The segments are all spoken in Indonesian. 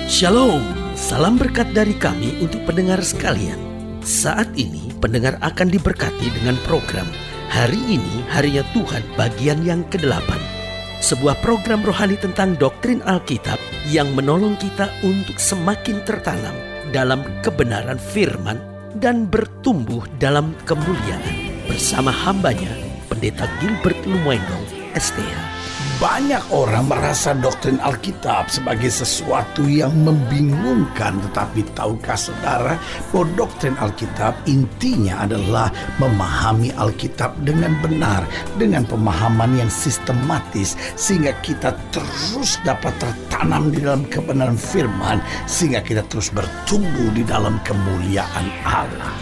Shalom, salam berkat dari kami untuk pendengar sekalian. Saat ini pendengar akan diberkati dengan program Hari Ini Harinya Tuhan bagian yang ke-8. Sebuah program rohani tentang doktrin Alkitab yang menolong kita untuk semakin tertanam dalam kebenaran firman dan bertumbuh dalam kemuliaan. Bersama hambanya, Pendeta Gilbert Lumoindong, STH. Banyak orang merasa doktrin Alkitab sebagai sesuatu yang membingungkan. Tetapi tahukah saudara bahwa doktrin Alkitab intinya adalah memahami Alkitab dengan benar, dengan pemahaman yang sistematis, sehingga kita terus dapat tertanam di dalam kebenaran firman, sehingga kita terus bertumbuh di dalam kemuliaan Allah.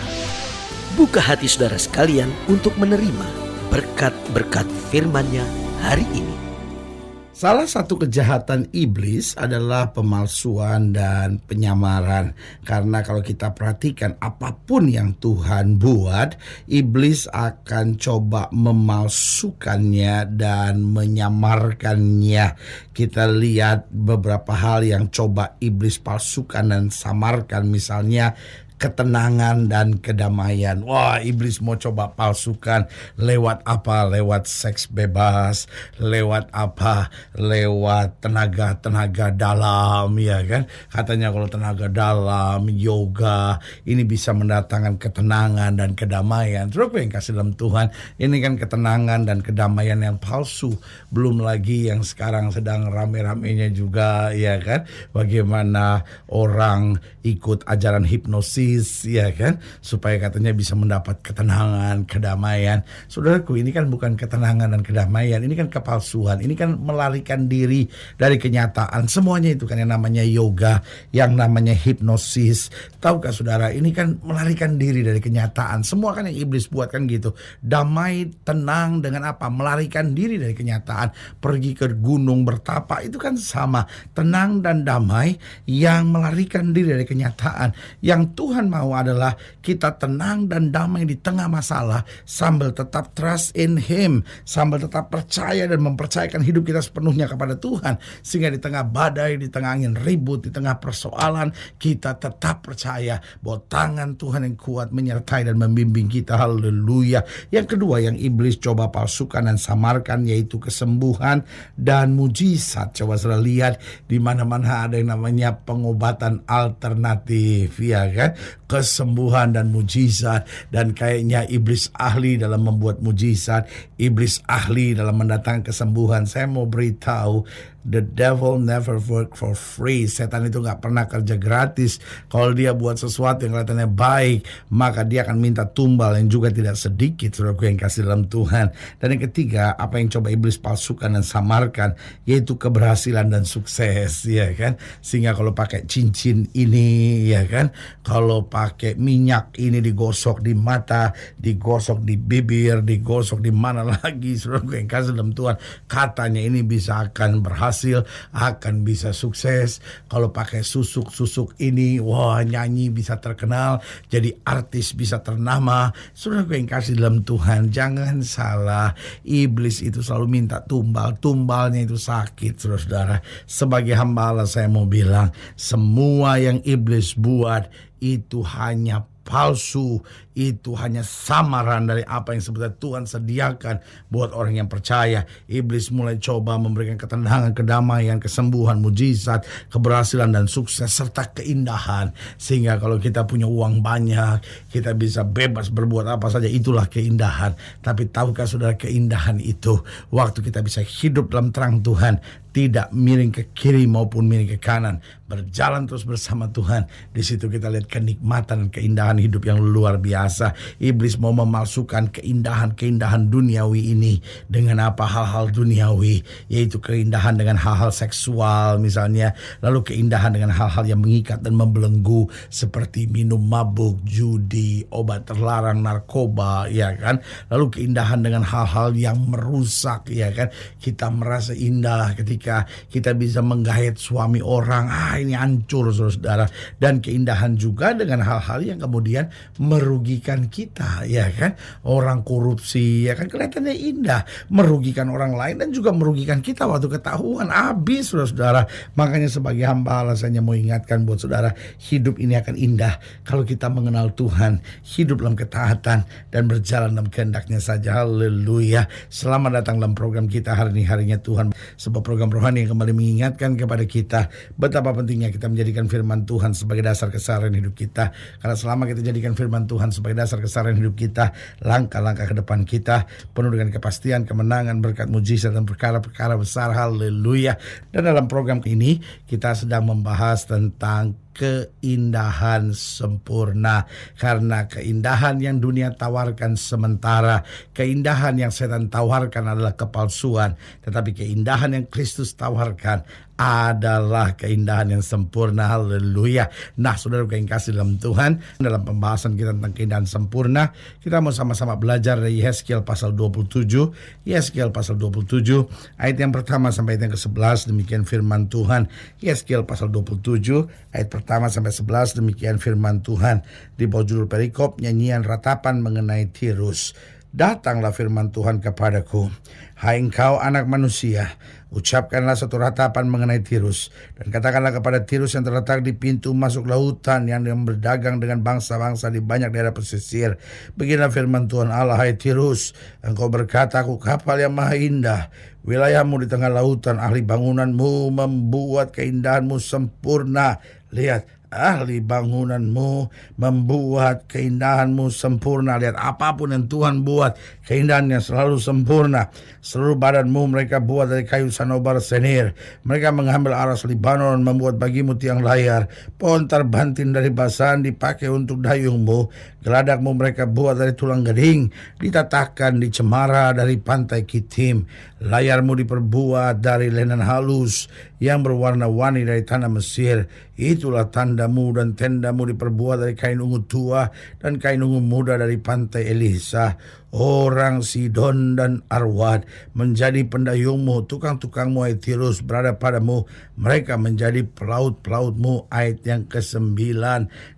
Buka hati saudara sekalian untuk menerima berkat-berkat firman-Nya hari ini. Salah satu kejahatan iblis adalah pemalsuan dan penyamaran. Karena kalau kita perhatikan apapun yang Tuhan buat, iblis akan coba memalsukannya dan menyamarkannya. Kita lihat beberapa hal yang coba iblis palsukan dan samarkan, misalnya ketenangan dan kedamaian. Wah, iblis mau coba palsukan lewat apa? Lewat seks bebas, lewat apa? Lewat tenaga dalam, ya kan? Katanya kalau tenaga dalam, yoga, ini bisa mendatangkan ketenangan dan kedamaian. Terus yang kasih dalam Tuhan, ini kan ketenangan dan kedamaian yang palsu. Belum lagi yang sekarang sedang rame-ramenya juga, ya kan? Bagaimana orang ikut ajaran hipnosis, ya kan, supaya katanya bisa mendapat ketenangan, kedamaian. Saudaraku, ini kan bukan ketenangan dan kedamaian, ini kan kepalsuan, ini kan melarikan diri dari kenyataan. Semuanya itu kan yang namanya yoga, yang namanya hipnosis. Tahukah saudara, ini kan melarikan diri dari kenyataan. Semua kan yang iblis buat kan gitu. Damai, tenang dengan apa? Melarikan diri dari kenyataan. Pergi ke gunung bertapa, itu kan sama. Tenang dan damai yang melarikan diri dari kenyataan. Yang Tuhan mau adalah kita tenang dan damai di tengah masalah, sambil tetap trust in Him, sambil tetap percaya dan mempercayakan hidup kita sepenuhnya kepada Tuhan, sehingga di tengah badai, di tengah angin ribut, di tengah persoalan, kita tetap percaya bahwa tangan Tuhan yang kuat menyertai dan membimbing kita. Haleluya. Yang kedua yang iblis coba palsukan dan samarkan, yaitu kesembuhan dan mujizat. Coba saudara lihat, di mana-mana ada yang namanya pengobatan alternatif, ya kan? Kesembuhan dan mujizat. Dan kayaknya iblis ahli dalam membuat mujizat, iblis ahli dalam mendatangkan kesembuhan. Saya mau beritahu, the devil never work for free. Setan itu gak pernah kerja gratis. Kalau dia buat sesuatu yang kelihatannya baik, maka dia akan minta tumbal yang juga tidak sedikit, saudaraku yang kasih dalam Tuhan. Dan yang ketiga, apa yang coba iblis palsukan dan samarkan, yaitu keberhasilan dan sukses, ya kan? Sehingga kalau pakai cincin ini, ya kan, kalau pakai minyak ini digosok di mata, digosok di bibir, digosok di mana lagi, saudaraku yang kasih dalam Tuhan, katanya ini bisa akan berhasil, akan bisa sukses. Kalau pakai susuk ini, wah, nyanyi bisa terkenal, jadi artis bisa ternama. Saudaraku yang kasih dalam Tuhan, jangan salah, iblis itu selalu minta tumbal, tumbalnya itu sakit, saudara-saudara. Sebagai hamba Allah saya mau bilang, semua yang iblis buat itu hanya palsu, itu hanya samaran dari apa yang sebenarnya Tuhan sediakan buat orang yang percaya. Iblis mulai coba memberikan ketenangan, kedamaian, kesembuhan, mujizat, keberhasilan dan sukses serta keindahan. Sehingga kalau kita punya uang banyak, kita bisa bebas berbuat apa saja, itulah keindahan. Tapi tahukah saudara, keindahan itu waktu kita bisa hidup dalam terang Tuhan, tidak miring ke kiri maupun miring ke kanan, berjalan terus bersama Tuhan. Di situ kita lihat kenikmatan dan keindahan hidup yang luar biasa. Iblis mau memalsukan keindahan duniawi ini dengan apa? Hal-hal duniawi, yaitu keindahan dengan hal-hal seksual misalnya, lalu keindahan dengan hal-hal yang mengikat dan membelenggu seperti minum mabuk, judi, obat terlarang, narkoba, ya kan? Lalu keindahan dengan hal-hal yang merusak, ya kan? Kita merasa indah ketika ketika kita bisa menggait suami orang, ini hancur saudara. Dan keindahan juga dengan hal-hal yang kemudian merugikan kita, ya kan? Orang korupsi, ya kan, kelihatannya indah, merugikan orang lain dan juga merugikan kita waktu ketahuan, habis saudara. Makanya sebagai hamba Allah saya mau ingatkan buat saudara, hidup ini akan indah kalau kita mengenal Tuhan, hidup dalam ketaatan dan berjalan dalam kehendaknya saja. Haleluya. Selamat datang dalam program kita hari ini, harinya Tuhan, sebuah program rohani yang kembali mengingatkan kepada kita betapa pentingnya kita menjadikan firman Tuhan sebagai dasar keseharian hidup kita. Karena selama kita jadikan firman Tuhan sebagai dasar keseharian hidup kita, langkah-langkah ke depan kita penuh dengan kepastian, kemenangan, berkat, mujizat dan perkara-perkara besar. Haleluya. Dan dalam program ini kita sedang membahas tentang keindahan sempurna. Karena keindahan yang dunia tawarkan sementara, keindahan yang setan tawarkan adalah kepalsuan, tetapi keindahan yang Kristus tawarkan adalah keindahan yang sempurna. Haleluya. Nah, saudara yang kasih dalam Tuhan, dalam pembahasan kita tentang keindahan sempurna, kita mau sama-sama belajar dari Yesaya pasal 27. Yesaya pasal 27 ayat yang pertama sampai ayat yang ke-11. Demikian firman Tuhan. Yesaya pasal 27 ayat pertama sampai 11. Demikian firman Tuhan di bawah judul perikop nyanyian ratapan mengenai Tirus. Datanglah firman Tuhan kepadaku, hai engkau anak manusia, ucapkanlah satu ratapan mengenai Tirus, dan katakanlah kepada Tirus yang terletak di pintu masuk lautan, yang berdagang dengan bangsa-bangsa di banyak daerah pesisir. Beginilah firman Tuhan Allah, hai Tirus, engkau berkata, aku kapal yang maha indah, wilayahmu di tengah lautan, ahli bangunanmu membuat keindahanmu sempurna. Lihat, ahli bangunanmu membuat keindahanmu sempurna. Lihat, apapun yang Tuhan buat, keindahannya selalu sempurna. Seluruh badanmu mereka buat dari kayu sanobar senir. Mereka mengambil aras Libanon, membuat bagimu tiang layar. Pohon terbantin dari Basan dipakai untuk dayungmu. Geladakmu mereka buat dari tulang gading, ditatahkan di cemara dari pantai Kitim. Layarmu diperbuat dari linen halus yang berwarna-warni dari tanah Mesir. Itulah tandamu, dan tendamu diperbuat dari kain ungu tua dan kain ungu muda dari pantai Elisa. Orang Sidon dan Arwad menjadi pendayungmu, tukang-tukangmu hai Tirus berada padamu, mereka menjadi pelaut-pelautmu. Ayat yang ke-9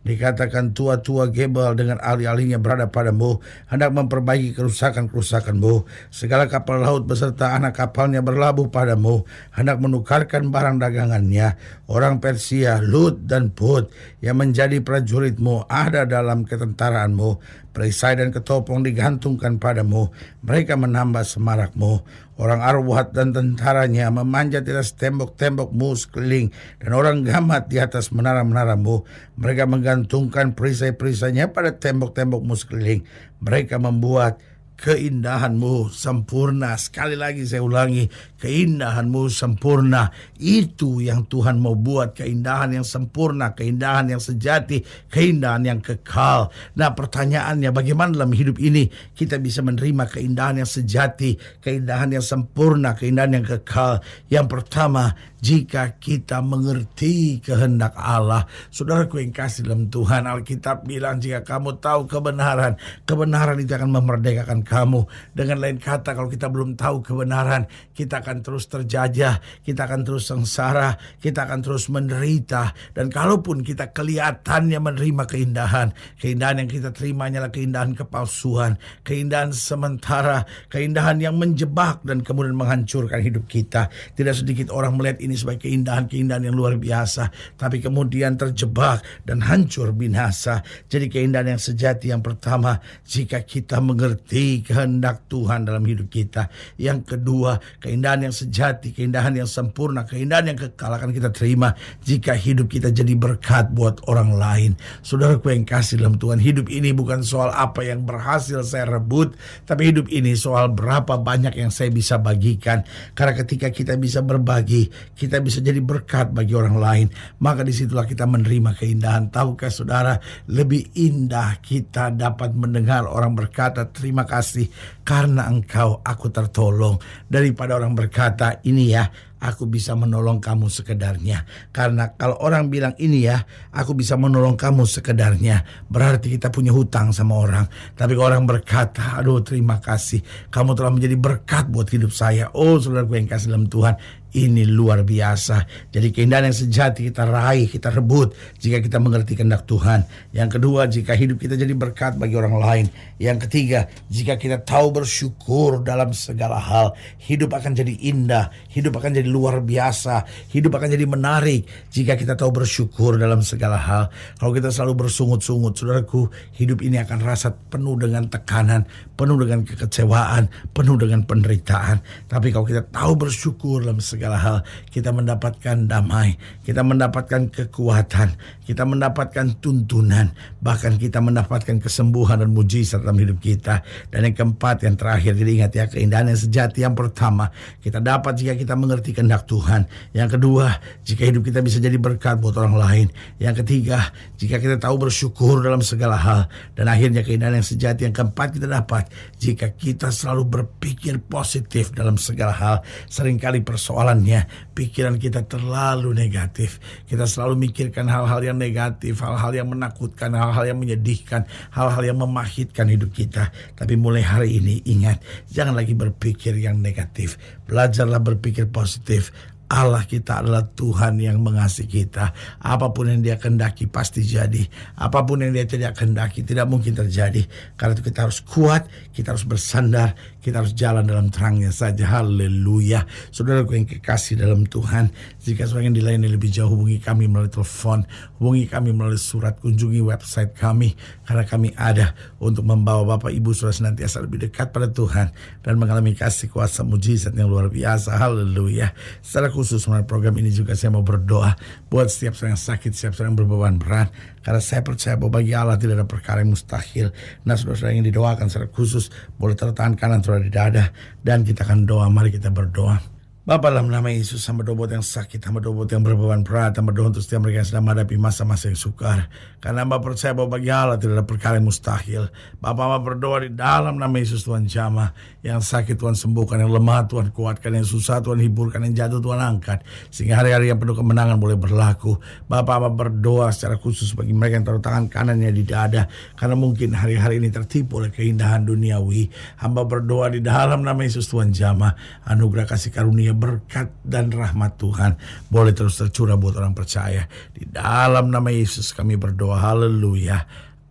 dikatakan tua-tua Gebal dengan ahli-ahlinya berada padamu, hendak memperbaiki kerusakan-kerusakanmu. Segala kapal laut beserta anak kapalnya berlabuh padamu, hendak menukarkan barang dagangannya. Orang Persia, Lut dan Put yang menjadi prajuritmu ada dalam ketentaraanmu. Perisai dan ketopong digantungkan padamu, mereka menambah semarakmu. Orang Arwad dan tentaranya memanjat di atas tembok-tembokmu sekeliling, dan orang Gamat di atas menara-menaramu. Mereka menggantungkan perisai-perisainya pada tembok-tembokmu sekeliling. Mereka membuat keindahanmu sempurna. Sekali lagi saya ulangi, keindahanmu sempurna. Itu yang Tuhan mau buat, keindahan yang sempurna, keindahan yang sejati, keindahan yang kekal. Nah, pertanyaannya, bagaimana dalam hidup ini kita bisa menerima keindahan yang sejati, keindahan yang sempurna, keindahan yang kekal? Yang pertama, jika kita mengerti kehendak Allah. Saudaraku yang kasih dalam Tuhan, Alkitab bilang jika kamu tahu kebenaran, kebenaran itu akan memerdekakan kamu. Dengan lain kata, kalau kita belum tahu kebenaran, kita akan terus terjajah, kita akan terus sengsara, kita akan terus menderita. Dan kalaupun kita kelihatannya menerima keindahan, keindahan yang kita terima hanyalah keindahan kepalsuan, keindahan sementara, keindahan yang menjebak dan kemudian menghancurkan hidup kita. Tidak sedikit orang melihat ini sebagai keindahan-keindahan yang luar biasa, tapi kemudian terjebak dan hancur binasa. Jadi keindahan yang sejati yang pertama, jika kita mengerti kehendak Tuhan dalam hidup kita. Yang kedua, keindahan yang sejati, keindahan yang sempurna, keindahan yang kekal akan kita terima jika hidup kita jadi berkat buat orang lain. Saudaraku yang kasih dalam Tuhan, hidup ini bukan soal apa yang berhasil saya rebut, tapi hidup ini soal berapa banyak yang saya bisa bagikan. Karena ketika kita bisa berbagi, kita bisa jadi berkat bagi orang lain, maka disitulah kita menerima keindahan. Tahukah saudara, lebih indah kita dapat mendengar orang berkata terima kasih karena engkau aku tertolong, daripada orang berkata ini ya aku bisa menolong kamu sekedarnya. Karena kalau orang bilang ini ya aku bisa menolong kamu sekedarnya, berarti kita punya hutang sama orang. Tapi kalau orang berkata aduh terima kasih, kamu telah menjadi berkat buat hidup saya. Oh saudaraku yang kasih dalam Tuhan, ini luar biasa. Jadi keindahan yang sejati kita raih, kita rebut jika kita mengerti kehendak Tuhan. Yang kedua, jika hidup kita jadi berkat bagi orang lain. Yang ketiga, jika kita tahu bersyukur dalam segala hal, hidup akan jadi indah, hidup akan jadi luar biasa, hidup akan jadi menarik jika kita tahu bersyukur dalam segala hal. Kalau kita selalu bersungut-sungut, saudaraku, hidup ini akan rasa penuh dengan tekanan, penuh dengan kekecewaan, penuh dengan penderitaan. Tapi kalau kita tahu bersyukur dalam segala hal, kita mendapatkan damai, kita mendapatkan kekuatan, kita mendapatkan tuntunan, bahkan kita mendapatkan kesembuhan dan mujizat dalam hidup kita. Dan yang keempat, yang terakhir, jadi ingat ya, keindahan yang sejati yang pertama kita dapat jika kita mengerti kehendak Tuhan. Yang kedua, jika hidup kita bisa jadi berkat buat orang lain. Yang ketiga, jika kita tahu bersyukur dalam segala hal. Dan akhirnya keindahan yang sejati yang keempat kita dapat jika kita selalu berpikir positif dalam segala hal. Seringkali persoalannya pikiran kita terlalu negatif. Kita selalu mikirkan hal-hal yang negatif, hal-hal yang menakutkan, hal-hal yang menyedihkan, hal-hal yang memahitkan hidup kita. Tapi mulai hari ini ingat, jangan lagi berpikir yang negatif. Belajarlah berpikir positif. Allah kita adalah Tuhan yang mengasihi kita. Apapun yang Dia kehendaki pasti jadi. Apapun yang Dia tidak kehendaki tidak mungkin terjadi. Karena itu kita harus kuat, kita harus bersandar, kita harus jalan dalam terangnya saja. Haleluya. Saudaraku yang kekasih dalam Tuhan, jika saudara yang dilayani lebih jauh, hubungi kami melalui telepon, hubungi kami melalui surat, kunjungi website kami. Karena kami ada untuk membawa Bapak Ibu saudara senantiasa lebih dekat pada Tuhan dan mengalami kasih kuasa mujizat yang luar biasa. Haleluya. Secara khusus melalui program ini juga saya mau berdoa buat setiap orang yang sakit, setiap orang yang berbeban berat. Karena saya percaya bahwa bagi Allah tidak ada perkara yang mustahil. Nah, saudara-saudara yang didoakan secara khusus boleh taruh tangan kanan saudara di dada dan kita akan doa. Mari kita berdoa. Bapa, dalam nama Yesus, hamba doa buat yang sakit, hamba doa buat yang berbeban berat, hamba doa untuk setiap mereka yang sedang menghadapi masa-masa yang sukar. Karena hamba percaya bahwa bagi Allah tidak ada perkara yang mustahil. Bapa, hamba berdoa di dalam nama Yesus, Tuhan jamah. Yang sakit Tuhan sembuhkan, yang lemah Tuhan kuatkan, yang susah Tuhan hiburkan, yang jatuh Tuhan angkat. Sehingga hari-hari yang penuh kemenangan boleh berlaku. Bapa, hamba berdoa secara khusus bagi mereka yang taruh tangan kanannya di dada. Karena mungkin hari-hari ini tertipu oleh keindahan duniawi. Hamba berdoa di dalam nama Yesus, Tuhan jamah. Anugerah kasih karunia, berkat dan rahmat Tuhan boleh terus tercurah buat orang percaya. Di dalam nama Yesus kami berdoa. Haleluya.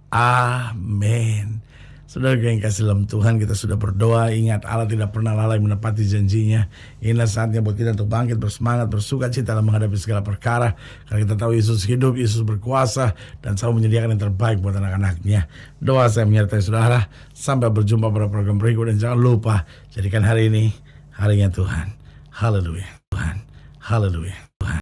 Amin. Saudara yang kasih dalam Tuhan, kita sudah berdoa. Ingat, Allah tidak pernah lalai menepati janjinya. Inilah saatnya buat kita untuk bangkit, bersemangat, bersuka cita dalam menghadapi segala perkara. Karena kita tahu Yesus hidup, Yesus berkuasa, dan selalu menyediakan yang terbaik buat anak-anaknya. Doa saya menyertai saudara. Sampai berjumpa pada program berikut. Dan jangan lupa, jadikan hari ini harinya Tuhan. Haleluya. Tuhan. Haleluya.